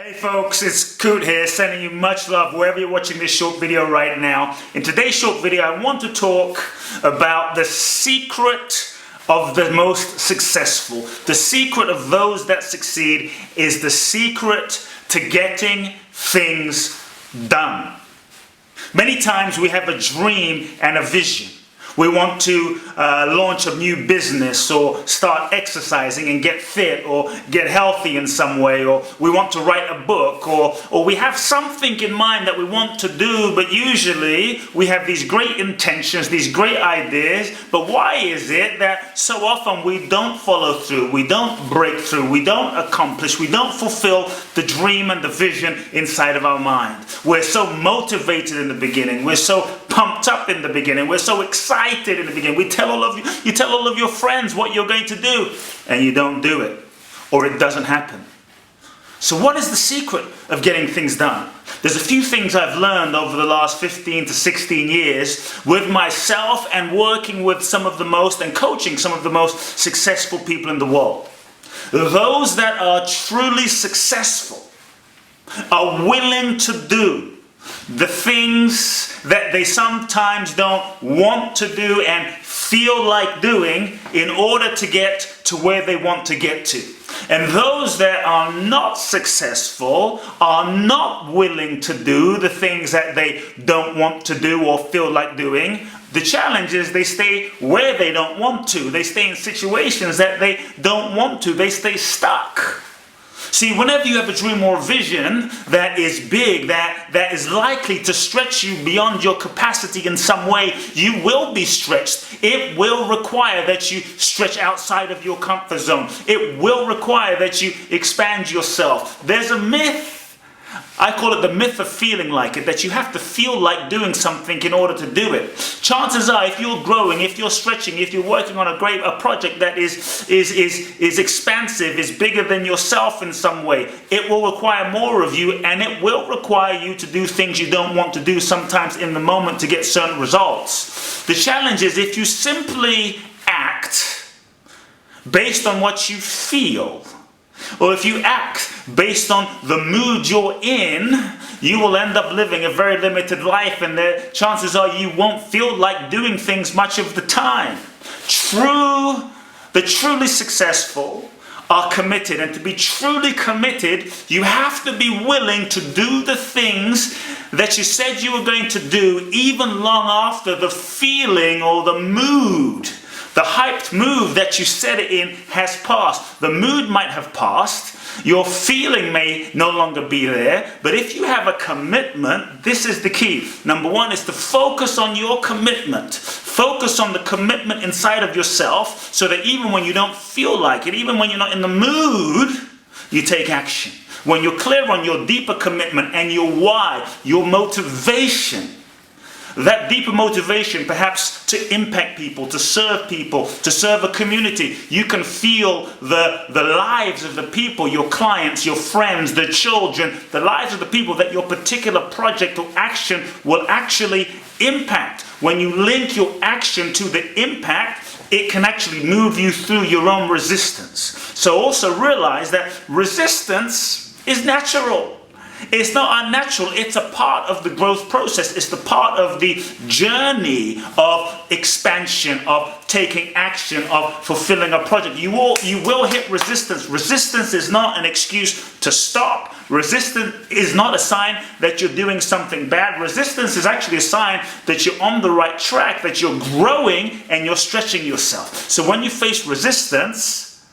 Hey folks, it's Kute here, sending you much love wherever you're watching this short video right now. In today's short video, I want to talk about the secret of the most successful. The secret of those that succeed is the secret to getting things done. Many times we have a dream and a vision. We want to launch a new business or start exercising and get fit or get healthy in some way, or we want to write a book, or we have something in mind that we want to do, but usually we have these great intentions, these great ideas, but why is it that so often we don't follow through, we don't break through, we don't accomplish, we don't fulfill the dream and the vision inside of our mind? We're so motivated in the beginning, we're so pumped up in the beginning, we're so excited in the beginning. You tell all of your friends what you're going to do, and you don't do it, or it doesn't happen. So what is the secret of getting things done? There's a few things I've learned over the last 15 to 16 years with myself and working with some of the most and coaching some of the most successful people in the world. Those that are truly successful are willing to do the things that they sometimes don't want to do and feel like doing in order to get to where they want to get to. And those that are not successful are not willing to do the things that they don't want to do or feel like doing. The challenge is they stay where they don't want to. They stay in situations that they don't want to. They stay stuck. See, whenever you have a dream or a vision that is big, that is likely to stretch you beyond your capacity in some way, you will be stretched. It will require that you stretch outside of your comfort zone. It will require that you expand yourself. There's a myth, I call it the myth of feeling like it, that you have to feel like doing something in order to do it. Chances are, if you're growing, if you're stretching, if you're working on a project that is expansive, is bigger than yourself in some way, it will require more of you, and it will require you to do things you don't want to do sometimes in the moment to get certain results. The challenge is if you simply act based on what you feel, or if you act based on the mood you're in, you will end up living a very limited life, and the chances are you won't feel like doing things much of the time. The truly successful are committed, and to be truly committed, you have to be willing to do the things that you said you were going to do even long after the feeling or the mood, the hyped mood that you set it in, has passed. The mood might have passed, your feeling may no longer be there, but if you have a commitment, this is the key. Number one is to focus on your commitment. Focus on the commitment inside of yourself, so that even when you don't feel like it, even when you're not in the mood, you take action. When you're clear on your deeper commitment and your why, your motivation, that deeper motivation perhaps to impact people, to serve a community. You can feel the lives of the people, your clients, your friends, the children, the lives of the people that your particular project or action will actually impact. When you link your action to the impact, it can actually move you through your own resistance. So also realize that resistance is natural. It's not unnatural. It's a part of the growth process. It's the part of the journey of expansion, of taking action, of fulfilling a project. You will hit resistance. Resistance is not an excuse to stop. Resistance is not a sign that you're doing something bad. Resistance is actually a sign that you're on the right track, that you're growing and you're stretching yourself. So when you face resistance,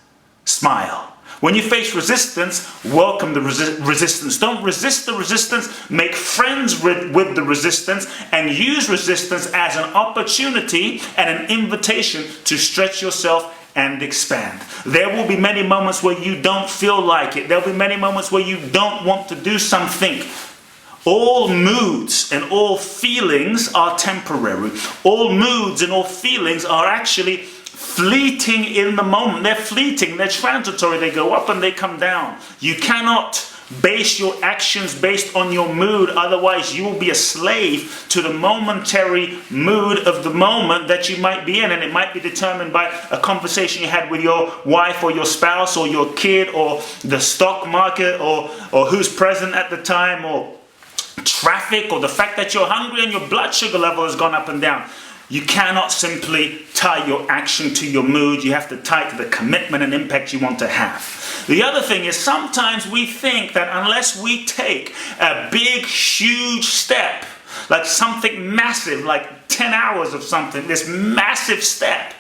smile. When you face resistance, welcome the resistance. Don't resist the resistance. Make friends with the resistance, and use resistance as an opportunity and an invitation to stretch yourself and expand. There will be many moments where you don't feel like it. There will be many moments where you don't want to do something. All moods and all feelings are temporary. All moods and all feelings are actually fleeting in the moment. They're fleeting, they're transitory, they go up and they come down. You cannot base your actions based on your mood, otherwise you will be a slave to the momentary mood of the moment that you might be in, and it might be determined by a conversation you had with your wife or your spouse or your kid or the stock market or who's present at the time or traffic or the fact that you're hungry and your blood sugar level has gone up and down. You cannot simply tie your action to your mood. You have to tie it to the commitment and impact you want to have. The other thing is sometimes we think that unless we take a big, huge step, like something massive, like 10 hours of something, this massive step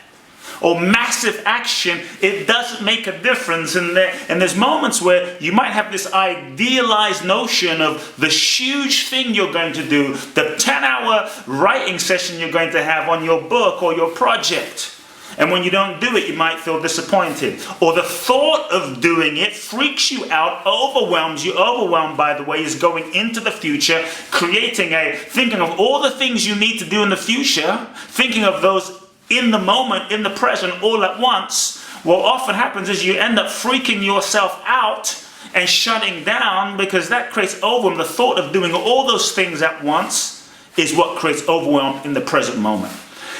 or massive action, it doesn't make a difference. And there's moments where you might have this idealized notion of the huge thing you're going to do, the 10-hour writing session you're going to have on your book or your project. And when you don't do it, you might feel disappointed. Or the thought of doing it freaks you out, overwhelms you. Overwhelmed, by the way, is going into the future, thinking of all the things you need to do in the future, thinking of those in the moment, in the present, all at once. What often happens is you end up freaking yourself out and shutting down, because that creates overwhelm. The thought of doing all those things at once is what creates overwhelm in the present moment.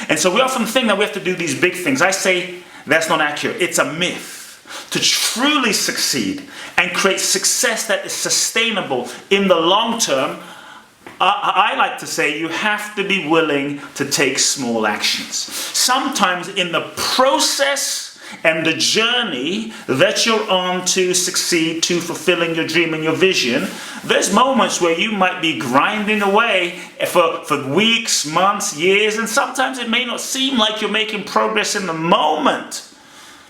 And so we often think that we have to do these big things. I say that's not accurate. It's a myth. To truly succeed and create success that is sustainable in the long term, I like to say you have to be willing to take small actions. Sometimes in the process and the journey that you're on to succeed, to fulfilling your dream and your vision, there's moments where you might be grinding away for weeks, months, years, and sometimes it may not seem like you're making progress in the moment.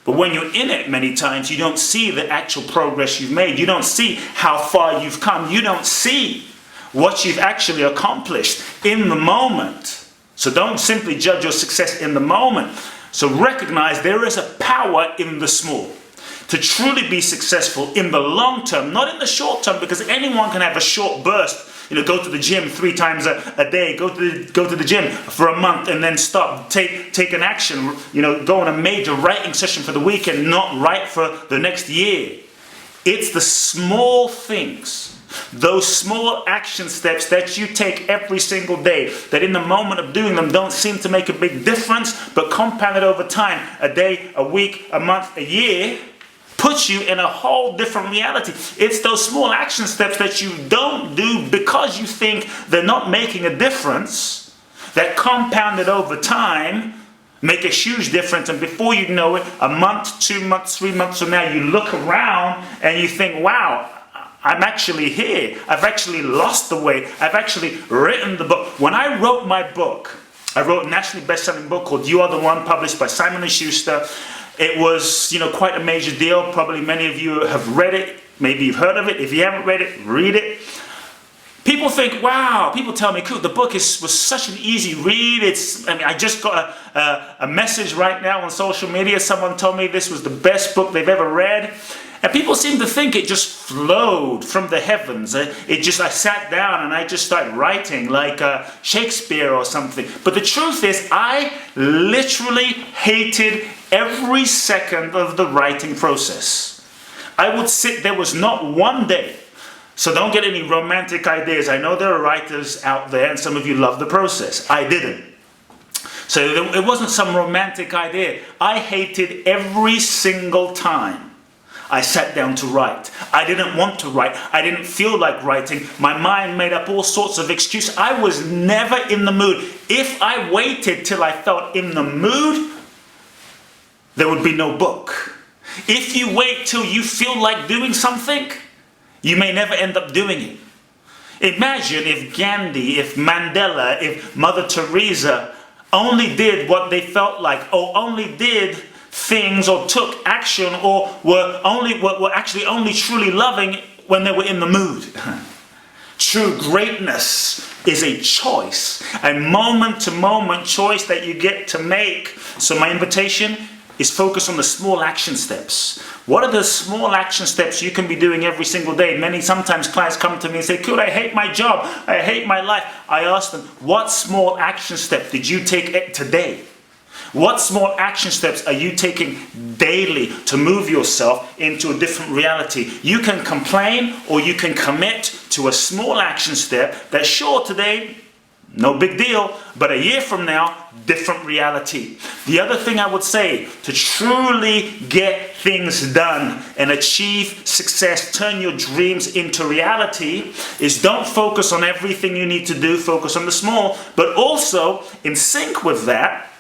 But when you're in it many times, you don't see the actual progress you've made. You don't see how far you've come. You don't see what you've actually accomplished in the moment. So don't simply judge your success in the moment. So recognize there is a power in the small. To truly be successful in the long term, not in the short term, because anyone can have a short burst. Go to the gym 3 times a day, go to the gym for a month and then stop, take an action, go on a major writing session for the weekend, not write for the next year. It's the small things, those small action steps that you take every single day, that in the moment of doing them don't seem to make a big difference, but compounded over time, a day, a week, a month, a year, puts you in a whole different reality. It's those small action steps that you don't do because you think they're not making a difference, that compounded over time make a huge difference, and before you know it, a month, 2 months, 3 months from now, you look around and you think, wow, I'm actually here. I've actually lost the weight. I've actually written the book. When I wrote my book, I wrote a nationally best-selling book called You Are the One, published by Simon & Schuster. It was, quite a major deal. Probably many of you have read it. Maybe you've heard of it. If you haven't read it, read it. People think, wow, people tell me, Kute, the book was such an easy read. I just got a message right now on social media. Someone told me this was the best book they've ever read. And people seem to think it just flowed from the heavens. I sat down and I just started writing like Shakespeare or something. But the truth is, I literally hated every second of the writing process. I would sit, there was not one day. So don't get any romantic ideas. I know there are writers out there and some of you love the process. I didn't. So it wasn't some romantic idea. I hated every single time I sat down to write. I didn't want to write. I didn't feel like writing. My mind made up all sorts of excuses. I was never in the mood. If I waited till I felt in the mood, there would be no book. If you wait till you feel like doing something, you may never end up doing it. Imagine if Gandhi, if Mandela, if Mother Teresa only did what they felt like, or only did things or took action, or were actually only truly loving when they were in the mood. True greatness is a choice, a moment-to-moment choice that you get to make. So my invitation is focus on the small action steps. What are the small action steps you can be doing every single day? Sometimes clients come to me and say, Kute, I hate my job. I hate my life. I ask them, what small action step did you take today? What small action steps are you taking daily to move yourself into a different reality? You can complain or you can commit to a small action step that, sure, today, no big deal, but a year from now, different reality. The other thing I would say to truly get things done and achieve success, turn your dreams into reality, is don't focus on everything you need to do, focus on the small, but also in sync with that,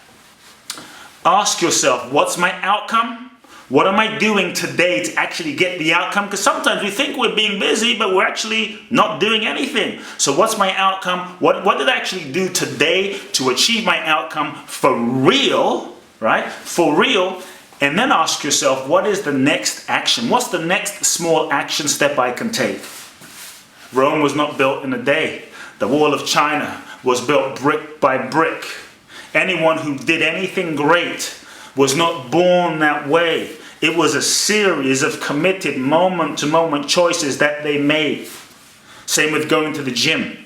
ask yourself, what's my outcome? What am I doing today to actually get the outcome? Because sometimes we think we're being busy, but we're actually not doing anything. So what's my outcome? What did I actually do today to achieve my outcome for real, right? For real. And then ask yourself, what is the next action? What's the next small action step I can take? Rome was not built in a day. The Wall of China was built brick by brick. Anyone who did anything great was not born that way. It was a series of committed moment-to-moment choices that they made. Same with going to the gym.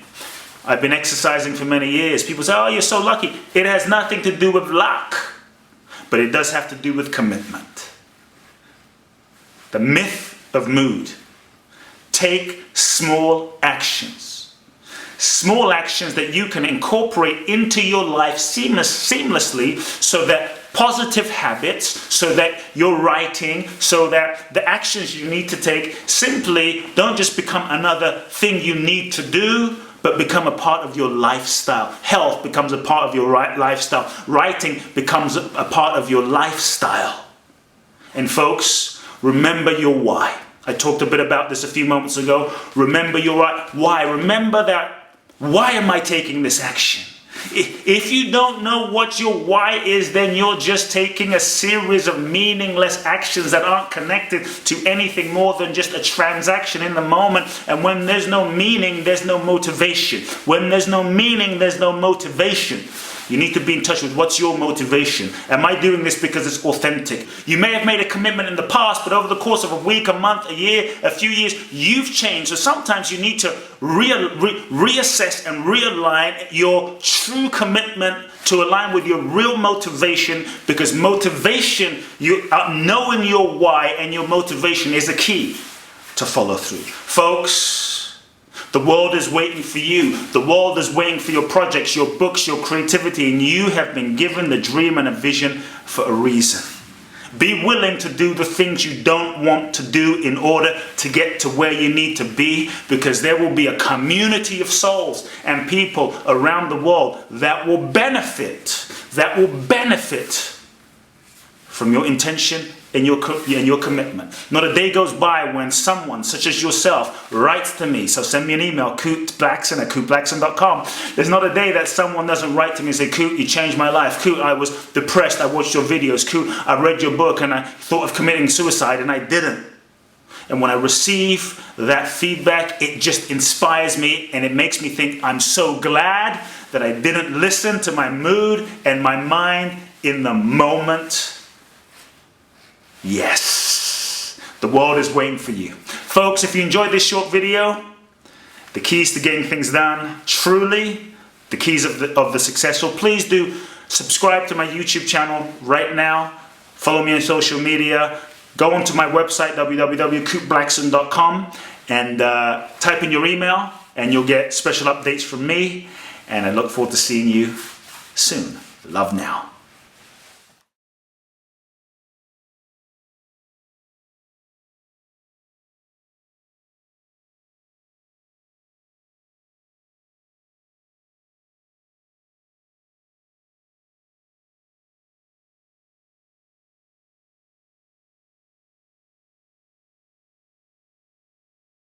I've been exercising for many years. People say, oh, you're so lucky. It has nothing to do with luck, but it does have to do with commitment. The myth of mood. Take small actions. Small actions that you can incorporate into your life seamlessly, so that positive habits, so that your writing, so that the actions you need to take simply don't just become another thing you need to do, but become a part of your lifestyle. Health becomes a part of your lifestyle. Writing becomes a part of your lifestyle. And folks, remember your why. I talked a bit about this a few moments ago. Remember your why. Remember that. Why am I taking this action? If you don't know what your why is, then you're just taking a series of meaningless actions that aren't connected to anything more than just a transaction in the moment. And when there's no meaning, there's no motivation. When there's no meaning, there's no motivation. You need to be in touch with what's your motivation. Am I doing this because it's authentic? You may have made a commitment in the past, but over the course of a week, a month, a year, a few years, you've changed. So sometimes you need to reassess and realign your true commitment to align with your real motivation, because motivation, knowing your why and your motivation is a key to follow through. Folks, the world is waiting for you. The world is waiting for your projects, your books, your creativity, and you have been given the dream and a vision for a reason. Be willing to do the things you don't want to do in order to get to where you need to be, because there will be a community of souls and people around the world that will benefit from your intention and your commitment. Not a day goes by when someone such as yourself writes to me. So send me an email, Blackson at kuteblackson.com. There's not a day that someone doesn't write to me and say, Kute, you changed my life. Kute, I was depressed. I watched your videos. Kute, I read your book and I thought of committing suicide and I didn't. And when I receive that feedback, it just inspires me and it makes me think, I'm so glad that I didn't listen to my mood and my mind in the moment. Yes, the world is waiting for you. Folks, if you enjoyed this short video, the keys to getting things done, truly the keys of the successful, please do subscribe to my YouTube channel right now. Follow me on social media. Go onto my website, www.kuteblackson.com, and type in your email and you'll get special updates from me. And I look forward to seeing you soon. Love now.